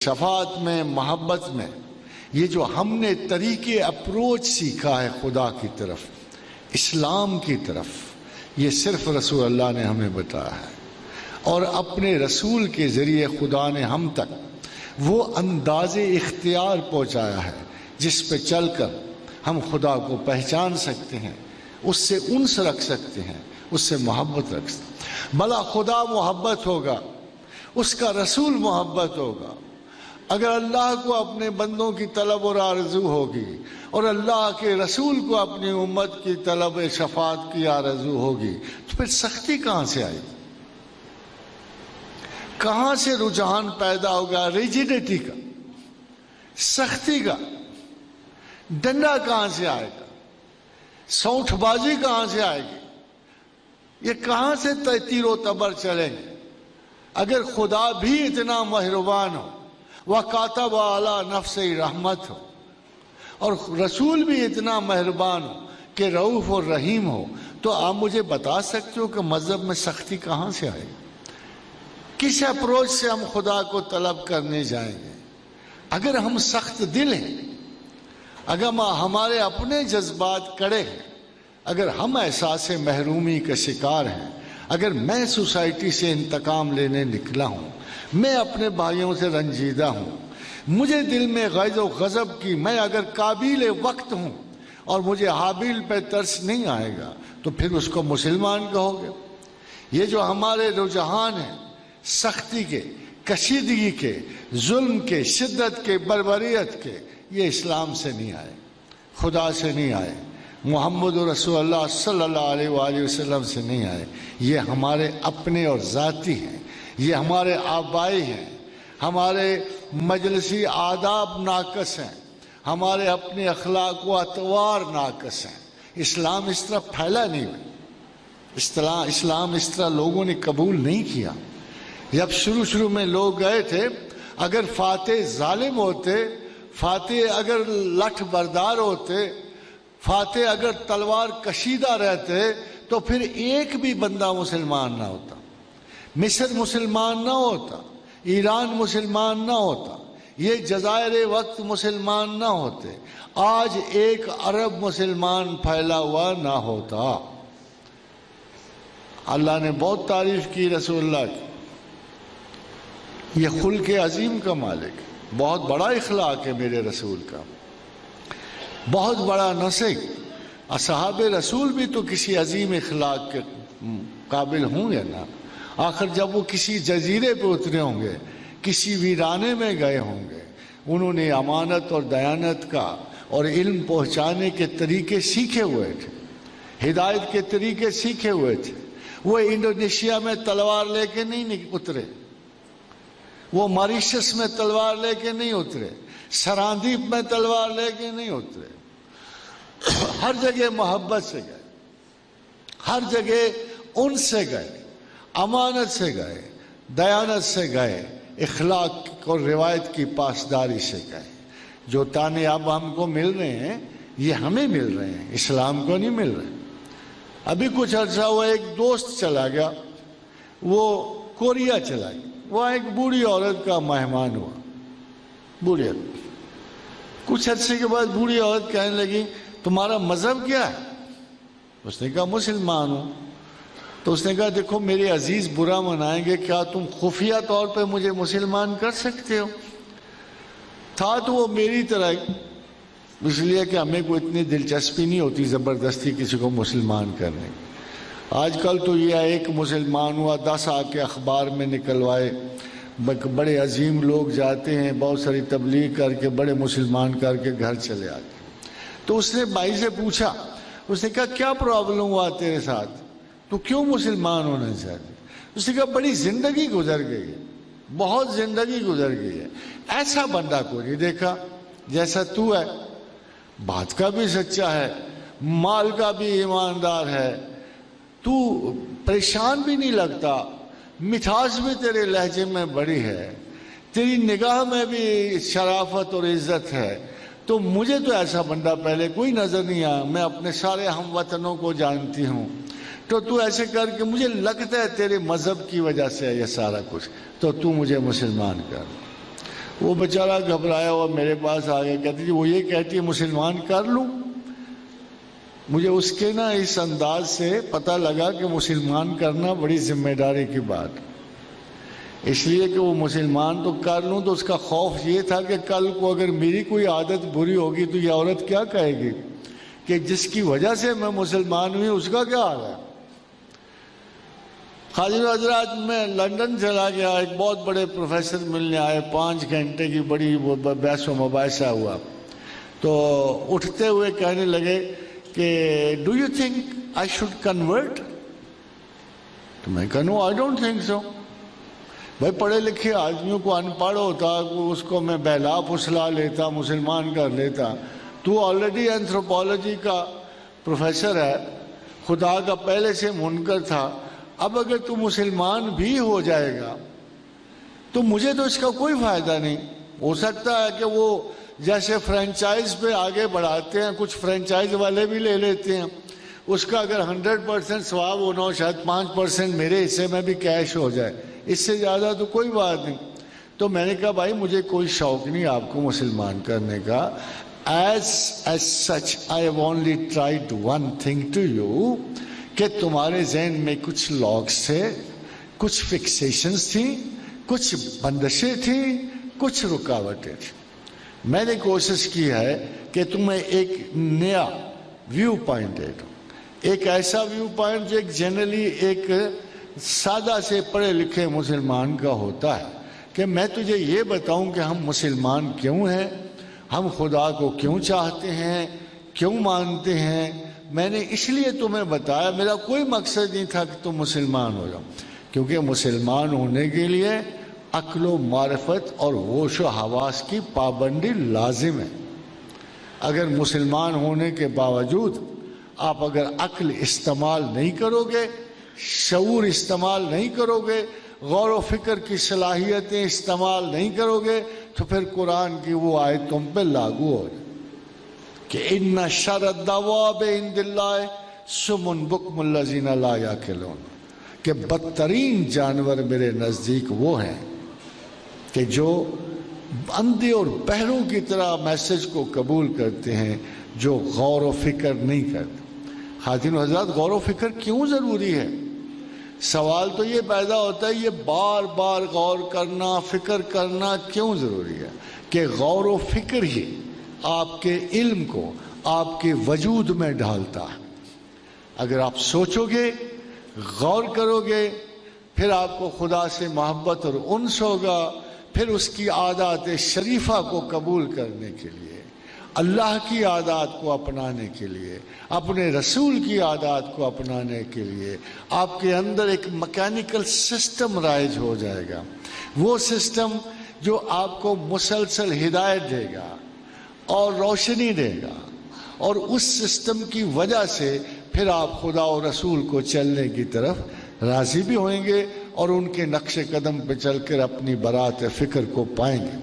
شفاعت میں، محبت میں، یہ جو ہم نے طریقے اپروچ سیکھا ہے خدا کی طرف، اسلام کی طرف، یہ صرف رسول اللہ نے ہمیں بتایا ہے، اور اپنے رسول کے ذریعے خدا نے ہم تک وہ انداز اختیار پہنچایا ہے جس پہ چل کر ہم خدا کو پہچان سکتے ہیں، اس سے انس رکھ سکتے ہیں، اس سے محبت رکھ سکتے ہیں۔ بھلا خدا محبت ہوگا، اس کا رسول محبت ہوگا، اگر اللہ کو اپنے بندوں کی طلب اور آرزو ہوگی اور اللہ کے رسول کو اپنی امت کی طلب شفاعت کی آرزو ہوگی، تو پھر سختی کہاں سے آئے گی؟ کہاں سے رجحان پیدا ہوگا ریجیڈیٹی کا، سختی کا؟ ڈنڈا کہاں سے آئے گا؟ سونٹھ بازی کہاں سے آئے گی؟ یہ کہاں سے تیر و تبر چلیں گے؟ اگر خدا بھی اتنا مہربان ہو، وَكَاتَبَ عَلَىٰ نَفْسِ رحمت ہو، اور رسول بھی اتنا مہربان ہو کہ رؤوف اور رحیم ہو، تو آپ مجھے بتا سکتے ہو کہ مذہب میں سختی کہاں سے آئے؟ کس اپروچ سے ہم خدا کو طلب کرنے جائیں گے؟ اگر ہم سخت دل ہیں، اگر ہمارے اپنے جذبات کڑے ہیں، اگر ہم احساس محرومی کا شکار ہیں، اگر میں سوسائٹی سے انتقام لینے نکلا ہوں، میں اپنے بھائیوں سے رنجیدہ ہوں، مجھے دل میں غیظ و غضب کی، میں اگر قابل وقت ہوں اور مجھے حابیل پہ ترس نہیں آئے گا، تو پھر اس کو مسلمان کہو گے؟ یہ جو ہمارے رجحان ہیں سختی کے، کشیدگی کے، ظلم کے، شدت کے، بربریت کے، یہ اسلام سے نہیں آئے، خدا سے نہیں آئے، محمد رسول اللہ صلی اللہ علیہ وآلہ وسلم سے نہیں آئے، یہ ہمارے اپنے اور ذاتی ہیں، یہ ہمارے آبائی ہیں، ہمارے مجلسی آداب ناقص ہیں، ہمارے اپنے اخلاق و اطوار ناقص ہیں۔ اسلام اس طرح پھیلا نہیں ہوئی، اسلام اس طرح لوگوں نے قبول نہیں کیا۔ جب شروع میں لوگ گئے تھے، اگر فاتح ظالم ہوتے، فاتح اگر لٹھ بردار ہوتے، فاتح اگر تلوار کشیدہ رہتے، تو پھر ایک بھی بندہ مسلمان نہ ہوتا، مصر مسلمان نہ ہوتا، ایران مسلمان نہ ہوتا، یہ جزائر وقت مسلمان نہ ہوتے، آج 1 ارب مسلمان پھیلا ہوا نہ ہوتا۔ اللہ نے بہت تعریف کی رسول اللہ کی، یہ خلق عظیم کا مالک ہے، بہت بڑا اخلاق ہے میرے رسول کا، بہت بڑا نسق۔ اصحاب رسول بھی تو کسی عظیم اخلاق کے قابل ہوں گے نا، آخر جب وہ کسی جزیرے پہ اترے ہوں گے، کسی ویرانے میں گئے ہوں گے، انہوں نے امانت اور دیانت کا اور علم پہنچانے کے طریقے سیکھے ہوئے تھے، ہدایت کے طریقے سیکھے ہوئے تھے۔ وہ انڈونیشیا میں تلوار لے کے نہیں اترے، وہ ماریشس میں تلوار لے کے نہیں اترے، سراندیپ میں تلوار لے کے نہیں اترے، ہر جگہ محبت سے گئے، ہر جگہ ان سے گئے، امانت سے گئے، دیانت سے گئے، اخلاق اور روایت کی پاسداری سے گئے۔ جو تانے اب ہم کو مل رہے ہیں، یہ ہمیں مل رہے ہیں، اسلام کو نہیں مل رہے۔ ابھی کچھ عرصہ ہوا، ایک دوست چلا گیا، وہ کوریا چلا گیا، وہاں ایک بوڑھی عورت کا مہمان ہوا، بوڑھی عورت۔ کچھ عرصے کے بعد بوڑھی عورت کہنے لگی، تمہارا مذہب کیا ہے؟ اس نے کہا مسلمان ہوں۔ تو اس نے کہا، دیکھو میرے عزیز برا منائیں گے، کیا تم خفیہ طور پہ مجھے مسلمان کر سکتے ہو؟ تھا تو وہ میری طرح، اس لیے کہ ہمیں کوئی اتنی دلچسپی نہیں ہوتی زبردستی کسی کو مسلمان کرنے۔ آج کل تو یہ ایک مسلمان ہوا 10 آ کے اخبار میں نکلوائے، بڑے عظیم لوگ جاتے ہیں بہت ساری تبلیغ کر کے، بڑے مسلمان کر کے گھر چلے آتے۔ تو اس نے بھائی سے پوچھا، اس نے کہا کیا پرابلم ہوا تیرے ساتھ، تو کیوں مسلمان ہونا چاہتے؟ اس نے کہا بڑی زندگی گزر گئی ہے، بہت زندگی گزر گئی ہے، ایسا بندہ کو نہیں دیکھا جیسا تو ہے، بات کا بھی سچا ہے، مال کا بھی ایماندار ہے، تو پریشان بھی نہیں لگتا، مٹھاس بھی تیرے لہجے میں بڑی ہے، تیری نگاہ میں بھی شرافت اور عزت ہے، تو مجھے تو ایسا بندہ پہلے کوئی نظر نہیں آیا، میں اپنے سارے ہم وطنوں کو جانتی ہوں، تو ایسے کر کے مجھے لگتا ہے تیرے مذہب کی وجہ سے یہ سارا کچھ، تو مجھے مسلمان کر۔ وہ بیچارہ گھبرایا ہوا میرے پاس آ گیا، کہتی جی وہ یہ کہتی ہے مسلمان کر لوں؟ مجھے اس کے نا اس انداز سے پتہ لگا کہ مسلمان کرنا بڑی ذمہ داری کی بات، اس لیے کہ وہ مسلمان تو کر لوں تو اس کا خوف یہ تھا کہ کل کو اگر میری کوئی عادت بری ہوگی تو یہ عورت کیا کہے گی کہ جس کی وجہ سے میں مسلمان ہوئی اس کا کیا حال ہے۔ حاضرین حضرات، میں لندن چلا گیا، ایک بہت بڑے پروفیسر ملنے آئے، 5 گھنٹے کی بڑی بحث و مباحثہ ہوا، تو اٹھتے ہوئے کہنے لگے کہ do you think I should convert? تو میں کہا نو آئی ڈونٹ تھنک سو۔ بھائی پڑھے لکھے آدمیوں کو ان پڑھ ہوتا اس کو میں بہلا پھسلا لیتا، مسلمان کر لیتا۔ تو آلریڈی اینتھروپولوجی کا پروفیسر ہے، خدا کا پہلے سے منکر تھا، اب اگر تو مسلمان بھی ہو جائے گا تو مجھے تو اس کا کوئی فائدہ نہیں۔ ہو سکتا ہے کہ وہ جیسے فرینچائز پہ آگے بڑھاتے ہیں، کچھ فرینچائز والے بھی لے لیتے ہیں، اس کا اگر 100% ثواب ہونا ہو، شاید 5% میرے حصے میں بھی کیش ہو جائے، اس سے زیادہ تو کوئی بات نہیں۔ تو میں نے کہا بھائی مجھے کوئی شوق نہیں آپ کو مسلمان کرنے کا۔ As such I have only tried one thing to you، کہ تمہارے ذہن میں کچھ لاگز تھے، کچھ فکسیشنز تھیں، کچھ بندشیں تھیں، کچھ رکاوٹیں تھیں۔ میں نے کوشش کی ہے کہ تمہیں ایک نیا ویو پوائنٹ دے دوں، ایک ایسا ویو پوائنٹ جو ایک جنرلی ایک سادہ سے پڑھے لکھے مسلمان کا ہوتا ہے، کہ میں تجھے یہ بتاؤں کہ ہم مسلمان کیوں ہیں، ہم خدا کو کیوں چاہتے ہیں، کیوں مانتے ہیں۔ میں نے اس لیے تمہیں بتایا، میرا کوئی مقصد نہیں تھا کہ تم مسلمان ہو جاؤ، کیونکہ مسلمان ہونے کے لیے عقل و معرفت اور ہوش و حواس کی پابندی لازم ہے۔ اگر مسلمان ہونے کے باوجود آپ اگر عقل استعمال نہیں کرو گے، شعور استعمال نہیں کرو گے، غور و فکر کی صلاحیتیں استعمال نہیں کرو گے، تو پھر قرآن کی وہ آیت تم پہ لاگو ہو جائے کہ ان شر الدواب عند اللہ صم بکم الذین لا یعقلون، کہ بدترین جانور میرے نزدیک وہ ہیں کہ جو اندھے اور بہروں کی طرح میسج کو قبول کرتے ہیں، جو غور و فکر نہیں کرتے۔ حاضرین و حضرات، غور و فکر کیوں ضروری ہے؟ سوال تو یہ پیدا ہوتا ہے، یہ بار بار غور کرنا، فکر کرنا کیوں ضروری ہے؟ کہ غور و فکر ہی آپ کے علم کو آپ کے وجود میں ڈھالتا ہے۔ اگر آپ سوچو گے، غور کرو گے، پھر آپ کو خدا سے محبت اور انس ہوگا، پھر اس کی عادات شریفہ کو قبول کرنے کے لیے، اللہ کی عادات کو اپنانے کے لیے، اپنے رسول کی عادات کو اپنانے کے لیے آپ کے اندر ایک میکینیکل سسٹم رائج ہو جائے گا، وہ سسٹم جو آپ کو مسلسل ہدایت دے گا اور روشنی دے گا، اور اس سسٹم کی وجہ سے پھر آپ خدا و رسول کو چلنے کی طرف راضی بھی ہوئیں گے اور ان کے نقش قدم پہ چل کر اپنی برات فکر کو پائیں گے۔